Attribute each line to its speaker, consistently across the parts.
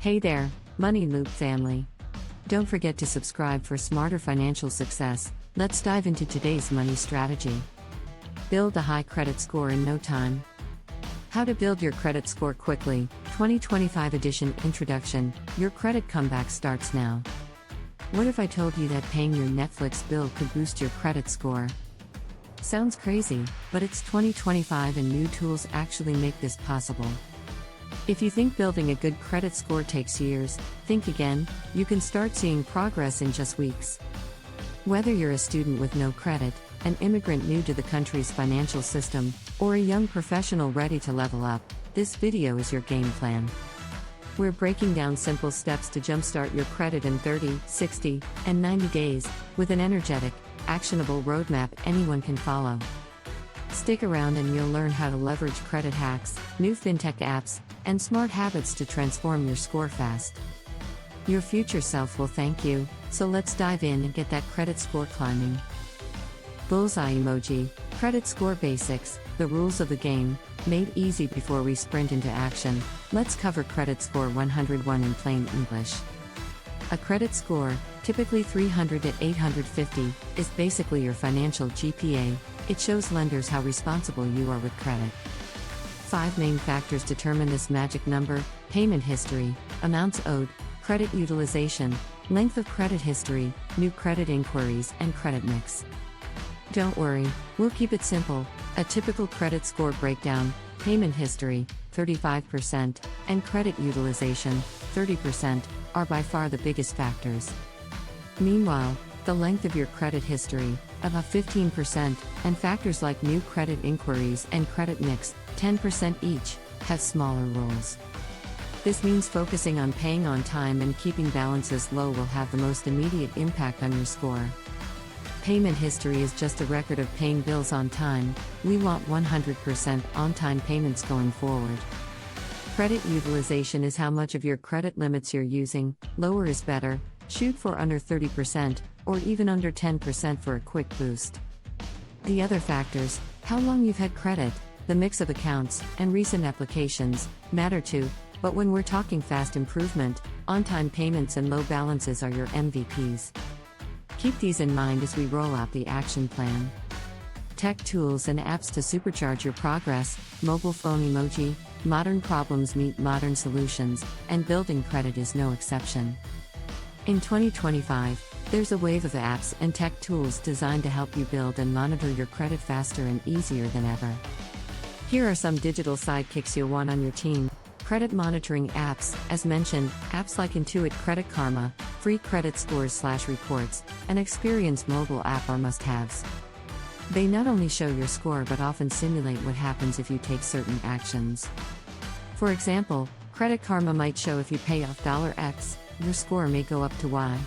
Speaker 1: Hey there, Money Loop family. Don't forget to subscribe for smarter financial success. Let's dive into today's money strategy. Build a high credit score in no time. How to build your credit score quickly, 2025 edition introduction. Your credit comeback starts now. What if I told you that paying your Netflix bill could boost your credit score? Sounds crazy, but it's 2025 and new tools actually make this possible. If you think building a good credit score takes years, think again. You can start seeing progress in just weeks. Whether you're a student with no credit, an immigrant new to the country's financial system, or a young professional ready to level up, this video is your game plan. We're breaking down simple steps to jumpstart your credit in 30, 60, and 90 days, with an energetic, actionable roadmap anyone can follow. Stick around and you'll learn how to leverage credit hacks, new fintech apps, and smart habits to transform your score fast. Your future self will thank you, so let's dive in and get that credit score climbing. Bullseye emoji, credit score basics, the rules of the game, made easy before we sprint into action. Let's cover credit score 101 in plain English. A credit score, typically 300 to 850, is basically your financial GPA. It shows lenders how responsible you are with credit. 5 main factors determine this magic number: payment history, amounts owed, credit utilization, length of credit history, new credit inquiries, and credit mix. Don't worry, we'll keep it simple. A typical credit score breakdown: payment history, 35%, and credit utilization, 30%, are by far the biggest factors. Meanwhile, the length of your credit history, about 15%, and factors like new credit inquiries and credit mix, 10% each, have smaller roles. This means focusing on paying on time and keeping balances low will have the most immediate impact on your score. Payment history is just a record of paying bills on time. We want 100% on-time payments going forward. Credit utilization is how much of your credit limits you're using. Lower is better. Shoot for under 30%, or even under 10% for a quick boost. The other factors, how long you've had credit, the mix of accounts, and recent applications, matter too, but when we're talking fast improvement, on-time payments and low balances are your MVPs. Keep these in mind as we roll out the action plan. Tech tools and apps to supercharge your progress, mobile phone emoji, modern problems meet modern solutions, and building credit is no exception. In 2025, there's a wave of apps and tech tools designed to help you build and monitor your credit faster and easier than ever. Here are some digital sidekicks you'll want on your team. Credit monitoring apps, as mentioned, apps like Intuit Credit Karma, free credit scores/reports, and Experience mobile app are must-haves. They not only show your score but often simulate what happens if you take certain actions. For example, Credit Karma might show if you pay off $X, your score may go up to Y.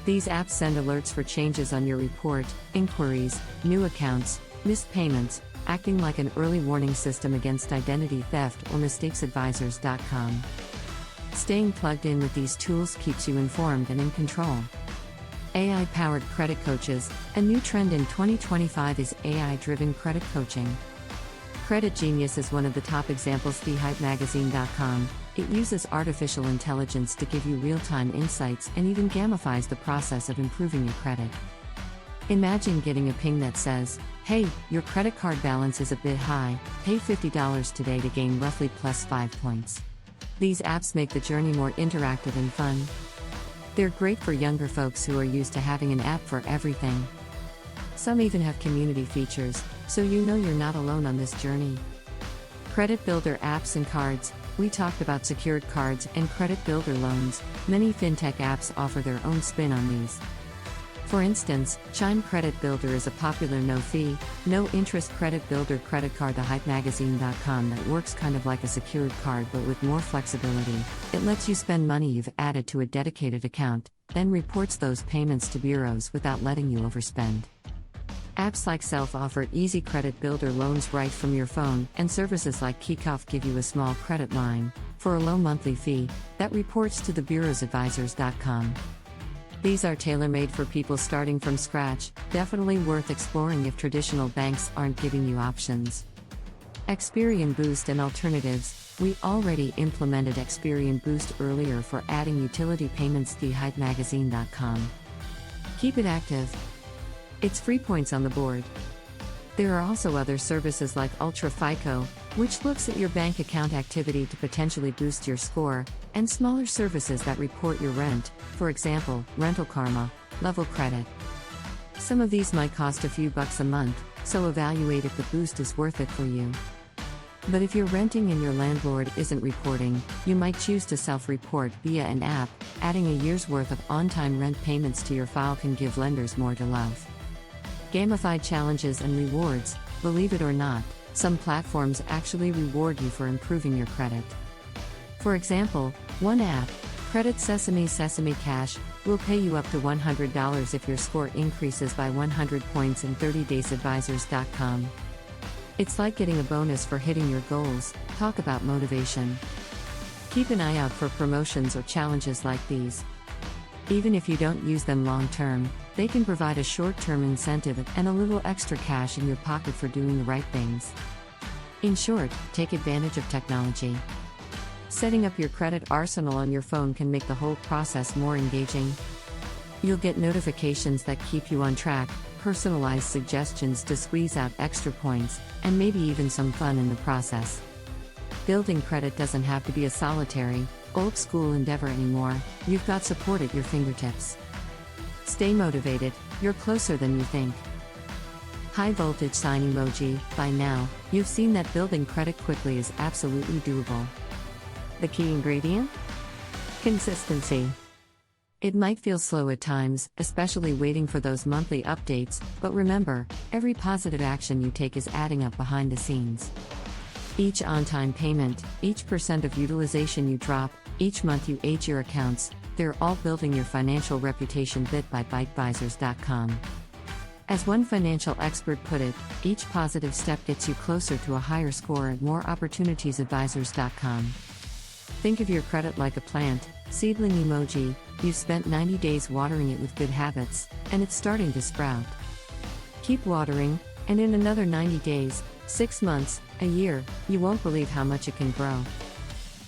Speaker 1: These apps send alerts for changes on your report, inquiries, new accounts, missed payments, acting like an early warning system against identity theft or mistakesadvisors.com. Staying plugged in with these tools keeps you informed and in control. AI-powered credit coaches, a new trend in 2025 is AI-driven credit coaching. Credit Genius is one of the top examples. TheHypeMagazine.com. It uses artificial intelligence to give you real-time insights and even gamifies the process of improving your credit. Imagine getting a ping that says, "Hey, your credit card balance is a bit high, pay $50 today to gain roughly plus 5 points." These apps make the journey more interactive and fun. They're great for younger folks who are used to having an app for everything. Some even have community features, so you know you're not alone on this journey. Credit Builder apps and cards. We talked about secured cards and Credit Builder loans. Many fintech apps offer their own spin on these. For instance, Chime Credit Builder is a popular no-fee, no-interest credit builder credit card. TheHypeMagazine.com that works kind of like a secured card but with more flexibility. It lets you spend money you've added to a dedicated account, then reports those payments to bureaus without letting you overspend. Apps like Self offer easy credit builder loans right from your phone, and services like Kickoff give you a small credit line, for a low monthly fee, that reports to the bureaus advisors.com. These are tailor-made for people starting from scratch, definitely worth exploring if traditional banks aren't giving you options. Experian Boost and alternatives. We already implemented Experian Boost earlier for adding utility payments. TheHypeMagazine.com. Keep it active. It's free points on the board. There are also other services like Ultra FICO, which looks at your bank account activity to potentially boost your score, and smaller services that report your rent, for example, Rental Karma, Level Credit. Some of these might cost a few bucks a month, so evaluate if the boost is worth it for you. But if you're renting and your landlord isn't reporting, you might choose to self-report via an app. Adding a year's worth of on-time rent payments to your file can give lenders more to love. Gamified challenges and rewards. Believe it or not, some platforms actually reward you for improving your credit. For example, one app, Credit Sesame Cash, will pay you up to $100 if your score increases by 100 points in 30 days. Advisors.com. It's like getting a bonus for hitting your goals. Talk about motivation. Keep an eye out for promotions or challenges like these. Even if you don't use them long term, they can provide a short-term incentive and a little extra cash in your pocket for doing the right things. In short, take advantage of technology. Setting up your credit arsenal on your phone can make the whole process more engaging. You'll get notifications that keep you on track, personalized suggestions to squeeze out extra points, and maybe even some fun in the process. Building credit doesn't have to be a solitary, old-school endeavor anymore. You've got support at your fingertips. Stay motivated, you're closer than you think. High voltage sign emoji. By now, you've seen that building credit quickly is absolutely doable. The key ingredient? Consistency. It might feel slow at times, especially waiting for those monthly updates, but remember, every positive action you take is adding up behind the scenes. Each on-time payment, each % of utilization you drop, each month you age your accounts, they're all building your financial reputation bit by bit. Advisors.com. As one financial expert put it, each positive step gets you closer to a higher score and more opportunities. Advisors.com. Think of your credit like a plant, seedling emoji. You've spent 90 days watering it with good habits, and it's starting to sprout. Keep watering, and in another 90 days, 6 months, a year, you won't believe how much it can grow.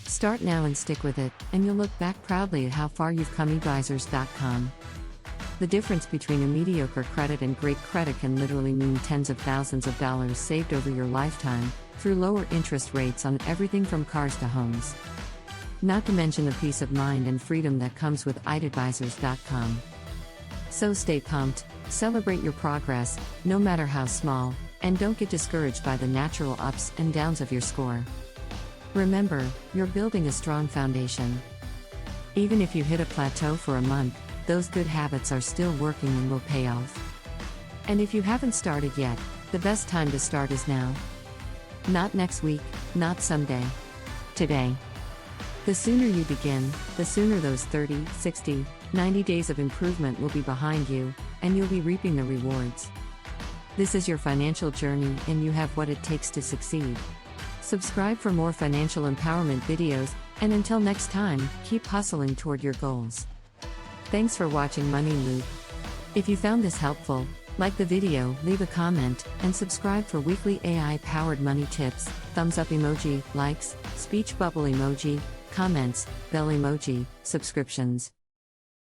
Speaker 1: Start now and stick with it, and you'll look back proudly at how far you've come. Advisors.com. The difference between a mediocre credit and great credit can literally mean tens of thousands of dollars saved over your lifetime, through lower interest rates on everything from cars to homes. Not to mention the peace of mind and freedom that comes with Advisors.com. So stay pumped, celebrate your progress, no matter how small, and don't get discouraged by the natural ups and downs of your score. Remember, you're building a strong foundation. Even if you hit a plateau for a month, those good habits are still working and will pay off. And if you haven't started yet, the best time to start is now. Not next week, not someday. Today. The sooner you begin, the sooner those 30, 60, 90 days of improvement will be behind you, and you'll be reaping the rewards. This is your financial journey, and you have what it takes to succeed. Subscribe for more financial empowerment videos, and until next time, keep hustling toward your goals. Thanks for watching Money Loop. If you found this helpful, like the video, leave a comment, and subscribe for weekly AI-powered money tips. Thumbs up emoji, likes, speech bubble emoji, comments, bell emoji, subscriptions.